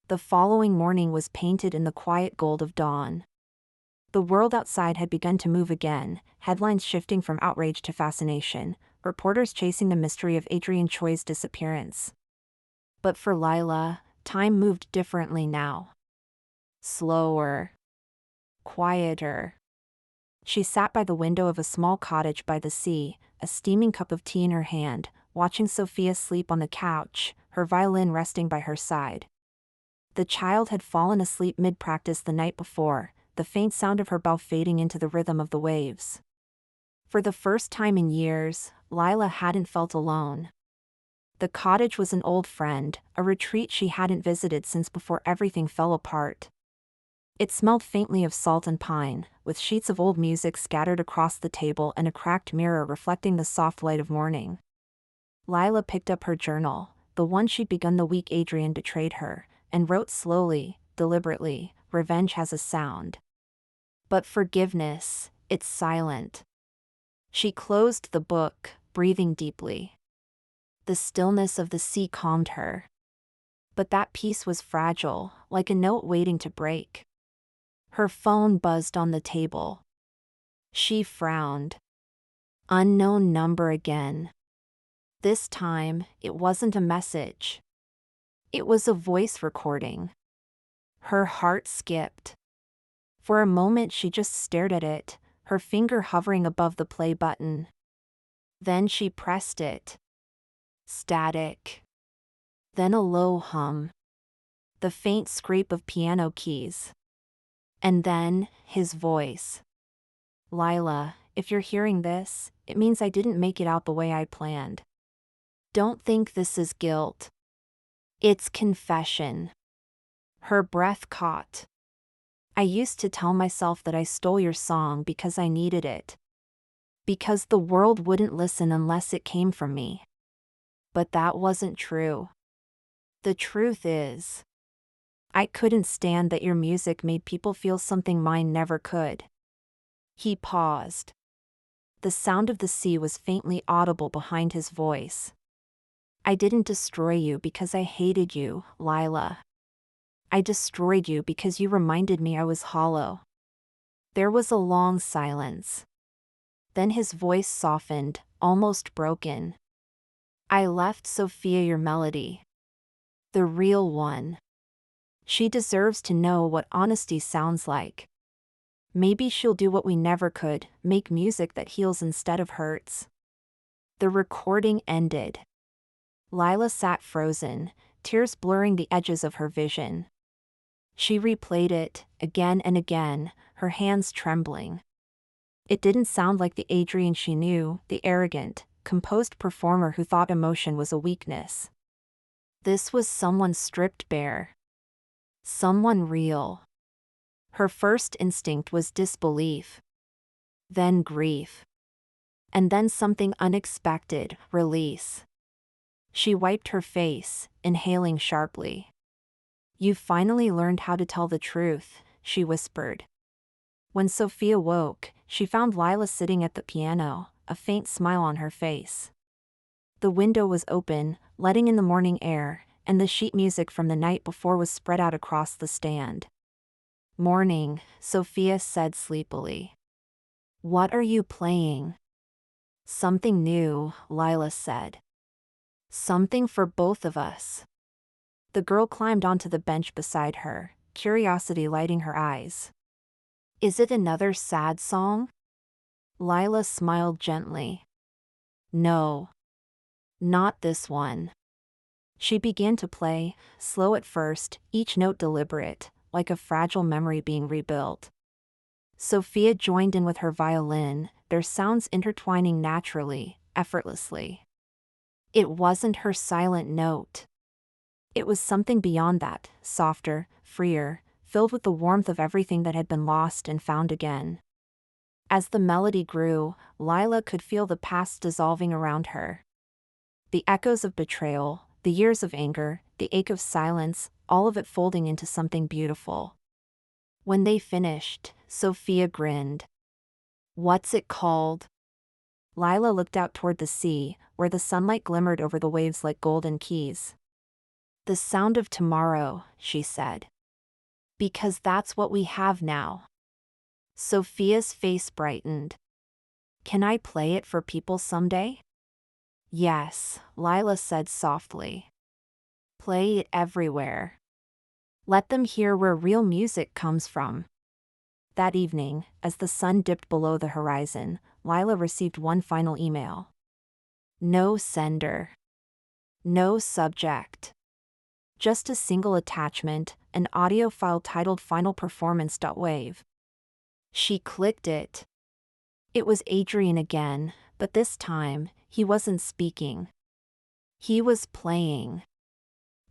The following morning was painted in the quiet gold of dawn. The world outside had begun to move again, headlines shifting from outrage to fascination, reporters chasing the mystery of Adrian Choi's disappearance. But for Lila, time moved differently now. Slower. Quieter. She sat by the window of a small cottage by the sea, a steaming cup of tea in her hand, watching Sophia sleep on the couch, her violin resting by her side. The child had fallen asleep mid-practice the night before, the faint sound of her bow fading into the rhythm of the waves. For the first time in years, Lila hadn't felt alone. The cottage was an old friend, a retreat she hadn't visited since before everything fell apart. It smelled faintly of salt and pine, with sheets of old music scattered across the table and a cracked mirror reflecting the soft light of morning. Lila picked up her journal, the one she'd begun the week Adrian betrayed her, and wrote slowly, deliberately, "Revenge has a sound. But forgiveness, it's silent." She closed the book, breathing deeply. The stillness of the sea calmed her. But that peace was fragile, like a note waiting to break. Her phone buzzed on the table. She frowned. Unknown number again. This time, it wasn't a message. It was a voice recording. Her heart skipped. For a moment she just stared at it, her finger hovering above the play button. Then she pressed it. Static. Then a low hum. The faint scrape of piano keys. And then, his voice. "Lila, if you're hearing this, it means I didn't make it out the way I planned. Don't think this is guilt. It's confession." Her breath caught. "I used to tell myself that I stole your song because I needed it. Because the world wouldn't listen unless it came from me. But that wasn't true. The truth is, I couldn't stand that your music made people feel something mine never could." He paused. The sound of the sea was faintly audible behind his voice. "I didn't destroy you because I hated you, Lila. I destroyed you because you reminded me I was hollow." There was a long silence. Then his voice softened, almost broken. "I left Sophia your melody. The real one. She deserves to know what honesty sounds like. Maybe she'll do what we never could, make music that heals instead of hurts." The recording ended. Lila sat frozen, tears blurring the edges of her vision. She replayed it, again and again, her hands trembling. It didn't sound like the Adrian she knew, the arrogant, composed performer who thought emotion was a weakness. This was someone stripped bare. Someone real. Her first instinct was disbelief. Then grief. And then something unexpected, release. She wiped her face, inhaling sharply. "You've finally learned how to tell the truth," she whispered. When Sophia woke, she found Lila sitting at the piano, a faint smile on her face. The window was open, letting in the morning air, and the sheet music from the night before was spread out across the stand. "Morning," Sophia said sleepily. "What are you playing?" "Something new," Lila said. "Something for both of us." The girl climbed onto the bench beside her, curiosity lighting her eyes. "Is it another sad song?" Lila smiled gently. "No. Not this one." She began to play, slow at first, each note deliberate, like a fragile memory being rebuilt. Sophia joined in with her violin, their sounds intertwining naturally, effortlessly. It wasn't her silent note. It was something beyond that, softer, freer, filled with the warmth of everything that had been lost and found again. As the melody grew, Lila could feel the past dissolving around her. The echoes of betrayal, the years of anger, the ache of silence, all of it folding into something beautiful. When they finished, Sophia grinned. "What's it called?" Lila looked out toward the sea, where the sunlight glimmered over the waves like golden keys. The sound of tomorrow, she said. Because that's what we have now. Sophia's face brightened. Can I play it for people someday? Yes, Lila said softly. Play it everywhere. Let them hear where real music comes from. That evening, as the sun dipped below the horizon, Lila received one final email. No sender. No subject. Just a single attachment, an audio file titled finalperformance.wave. She clicked it. It was Adrian again, but this time, he wasn't speaking. He was playing.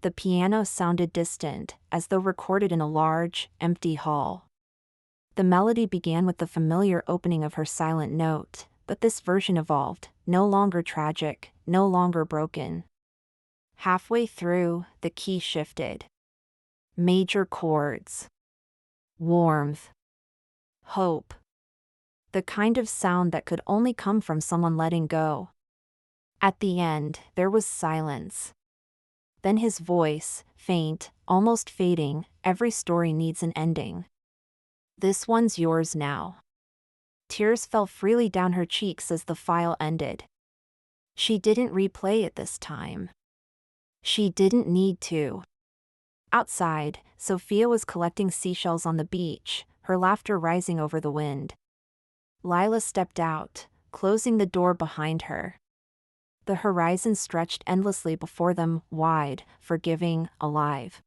The piano sounded distant, as though recorded in a large, empty hall. The melody began with the familiar opening of her silent note, but this version evolved, no longer tragic, no longer broken. Halfway through, the key shifted. Major chords. Warmth. Hope. The kind of sound that could only come from someone letting go. At the end, there was silence. Then his voice, faint, almost fading, every story needs an ending. This one's yours now. Tears fell freely down her cheeks as the file ended. She didn't replay it this time. She didn't need to. Outside, Sophia was collecting seashells on the beach, her laughter rising over the wind. Lila stepped out, closing the door behind her. The horizon stretched endlessly before them, wide, forgiving, alive.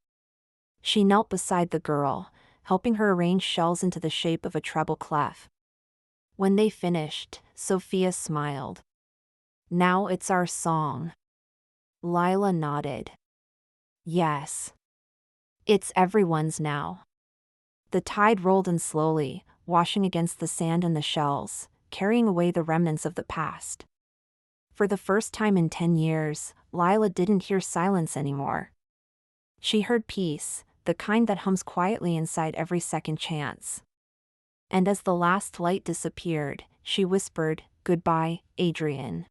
She knelt beside the girl, helping her arrange shells into the shape of a treble clef. When they finished, Sophia smiled. Now it's our song. Lila nodded. Yes. It's everyone's now. The tide rolled in slowly, washing against the sand and the shells, carrying away the remnants of the past. For the first time in 10 years, Lila didn't hear silence anymore. She heard peace, the kind that hums quietly inside every second chance. And as the last light disappeared, she whispered, "Goodbye, Adrian."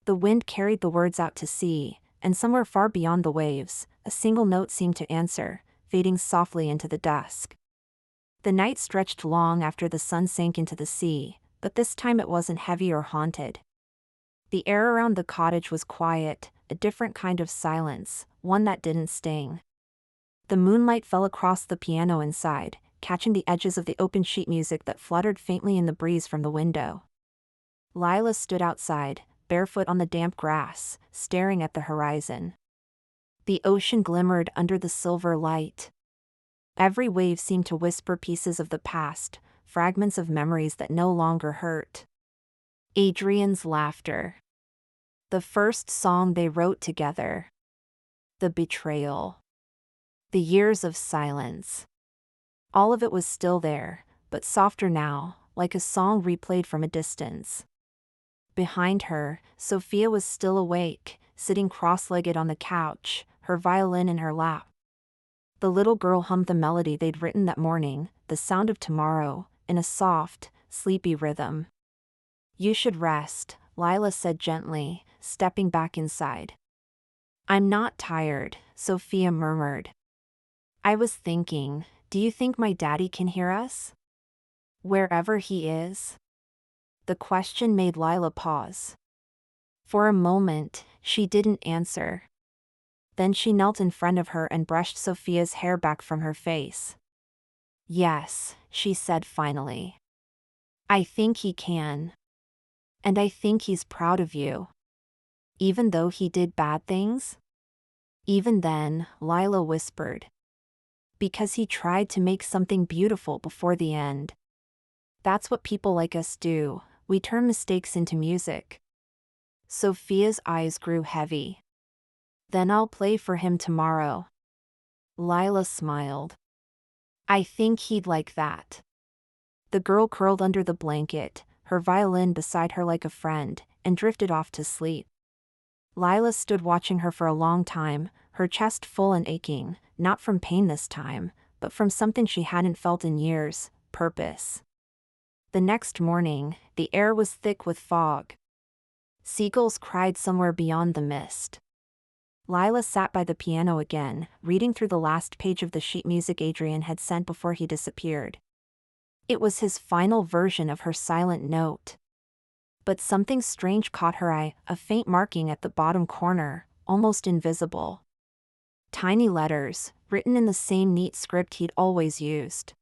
The wind carried the words out to sea, and somewhere far beyond the waves, a single note seemed to answer, fading softly into the dusk. The night stretched long after the sun sank into the sea, but this time it wasn't heavy or haunted. The air around the cottage was quiet, a different kind of silence, one that didn't sting. The moonlight fell across the piano inside, catching the edges of the open sheet music that fluttered faintly in the breeze from the window. Lila stood outside, barefoot on the damp grass, staring at the horizon. The ocean glimmered under the silver light. Every wave seemed to whisper pieces of the past, fragments of memories that no longer hurt. Adrian's laughter. The first song they wrote together. The betrayal. The years of silence. All of it was still there, but softer now, like a song replayed from a distance. Behind her, Sophia was still awake, sitting cross-legged on the couch, her violin in her lap. The little girl hummed the melody they'd written that morning, the sound of tomorrow, in a soft, sleepy rhythm. You should rest, Lila said gently, stepping back inside. I'm not tired, Sophia murmured. I was thinking, do you think my daddy can hear us? Wherever he is? The question made Lila pause. For a moment, she didn't answer. Then she knelt in front of her and brushed Sophia's hair back from her face. Yes, she said finally. I think he can. And I think he's proud of you. Even though he did bad things? Even then, Lila whispered. Because he tried to make something beautiful before the end. That's what people like us do, we turn mistakes into music. Sophia's eyes grew heavy. Then I'll play for him tomorrow. Lila smiled. I think he'd like that. The girl curled under the blanket, her violin beside her like a friend, and drifted off to sleep. Lila stood watching her for a long time, her chest full and aching, not from pain this time, but from something she hadn't felt in years, purpose. The next morning, the air was thick with fog. Seagulls cried somewhere beyond the mist. Lila sat by the piano again, reading through the last page of the sheet music Adrian had sent before he disappeared. It was his final version of her silent note. But something strange caught her eye, a faint marking at the bottom corner, almost invisible. Tiny letters, written in the same neat script he'd always used.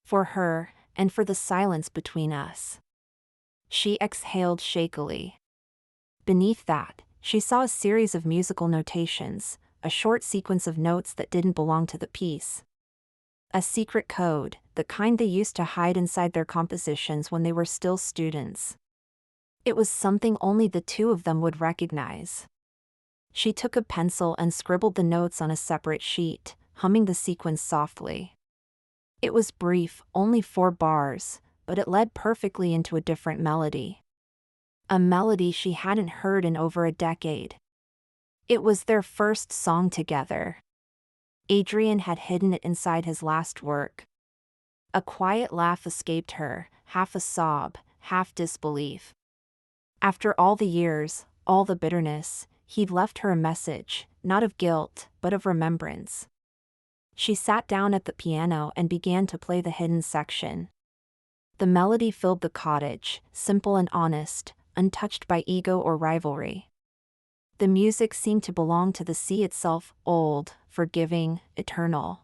For her, and for the silence between us. She exhaled shakily. Beneath that, she saw a series of musical notations, a short sequence of notes that didn't belong to the piece. A secret code, the kind they used to hide inside their compositions when they were still students. It was something only the two of them would recognize. She took a pencil and scribbled the notes on a separate sheet, humming the sequence softly. It was brief, only 4 bars, but it led perfectly into a different melody. A melody she hadn't heard in over a decade. It was their first song together. Adrian had hidden it inside his last work. A quiet laugh escaped her, half a sob, half disbelief. After all the years, all the bitterness, he'd left her a message, not of guilt, but of remembrance. She sat down at the piano and began to play the hidden section. The melody filled the cottage, simple and honest, untouched by ego or rivalry. The music seemed to belong to the sea itself, old, forgiving, eternal.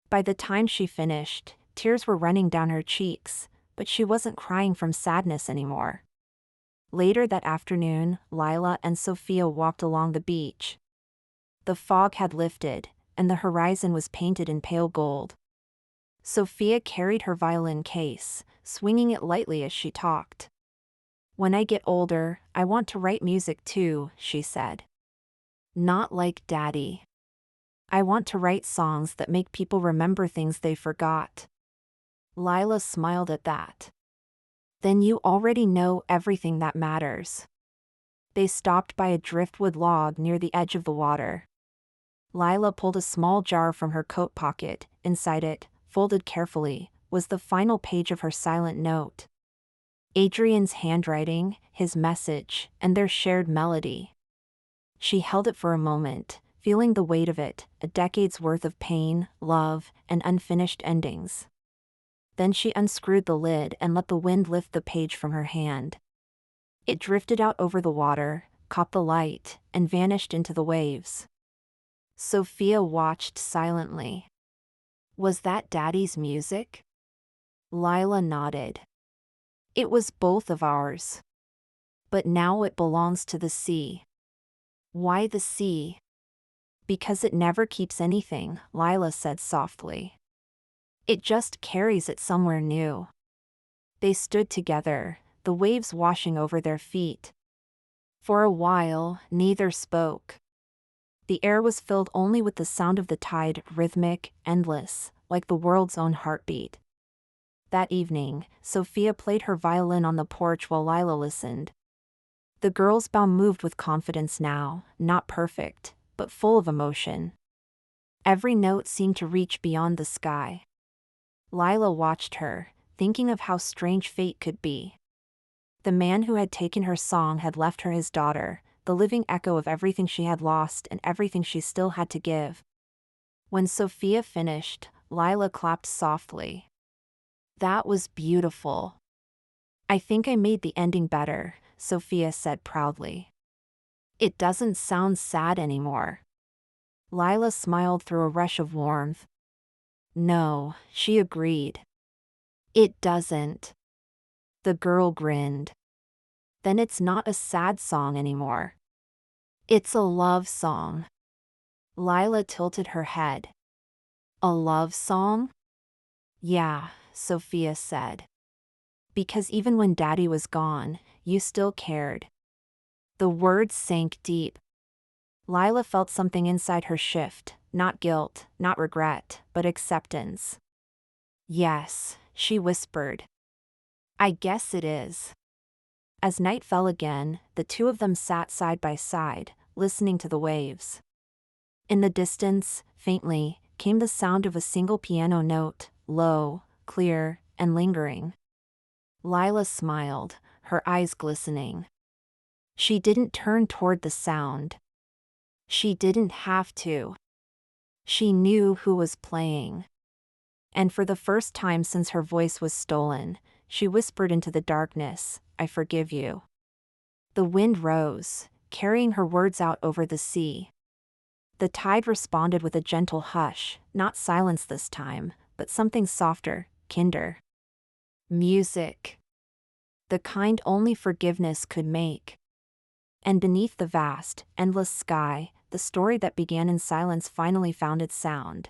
By the time she finished, tears were running down her cheeks, but she wasn't crying from sadness anymore. Later that afternoon, Lila and Sophia walked along the beach. The fog had lifted, and the horizon was painted in pale gold. Sophia carried her violin case, swinging it lightly as she talked. "When I get older, I want to write music too," she said. "Not like Daddy. I want to write songs that make people remember things they forgot." Lila smiled at that. "Then you already know everything that matters." They stopped by a driftwood log near the edge of the water. Lila pulled a small jar from her coat pocket. Inside it, folded carefully, was the final page of her silent note. Adrian's handwriting, his message, and their shared melody. She held it for a moment, feeling the weight of it, a decade's worth of pain, love, and unfinished endings. Then she unscrewed the lid and let the wind lift the page from her hand. It drifted out over the water, caught the light, and vanished into the waves. Sophia watched silently. "Was that Daddy's music?" Lila nodded. "It was both of ours. But now it belongs to the sea." "Why the sea?" "Because it never keeps anything," Lila said softly. "It just carries it somewhere new." They stood together, the waves washing over their feet. For a while, neither spoke. The air was filled only with the sound of the tide, rhythmic, endless, like the world's own heartbeat. That evening, Sophia played her violin on the porch while Lila listened. The girl's bow moved with confidence now, not perfect, but full of emotion. Every note seemed to reach beyond the sky. Lila watched her, thinking of how strange fate could be. The man who had taken her song had left her his daughter, the living echo of everything she had lost and everything she still had to give. When Sophia finished, Lila clapped softly. "That was beautiful." "I think I made the ending better," Sophia said proudly. "It doesn't sound sad anymore." Lila smiled through a rush of warmth. "No," she agreed. "It doesn't." The girl grinned. "Then it's not a sad song anymore. It's a love song." Lila tilted her head. "A love song?" "Yeah," Sophia said. "Because even when Daddy was gone, you still cared." The words sank deep. Lila felt something inside her shift, not guilt, not regret, but acceptance. "Yes," she whispered. "I guess it is." As night fell again, the two of them sat side by side, listening to the waves. In the distance, faintly, came the sound of a single piano note, low, clear, and lingering. Lila smiled, her eyes glistening. She didn't turn toward the sound. She didn't have to. She knew who was playing. And for the first time since her voice was stolen, she whispered into the darkness, "I forgive you." The wind rose, carrying her words out over the sea. The tide responded with a gentle hush, not silence this time, but something softer, kinder. Music. The kind only forgiveness could make. And beneath the vast, endless sky, the story that began in silence finally found its sound.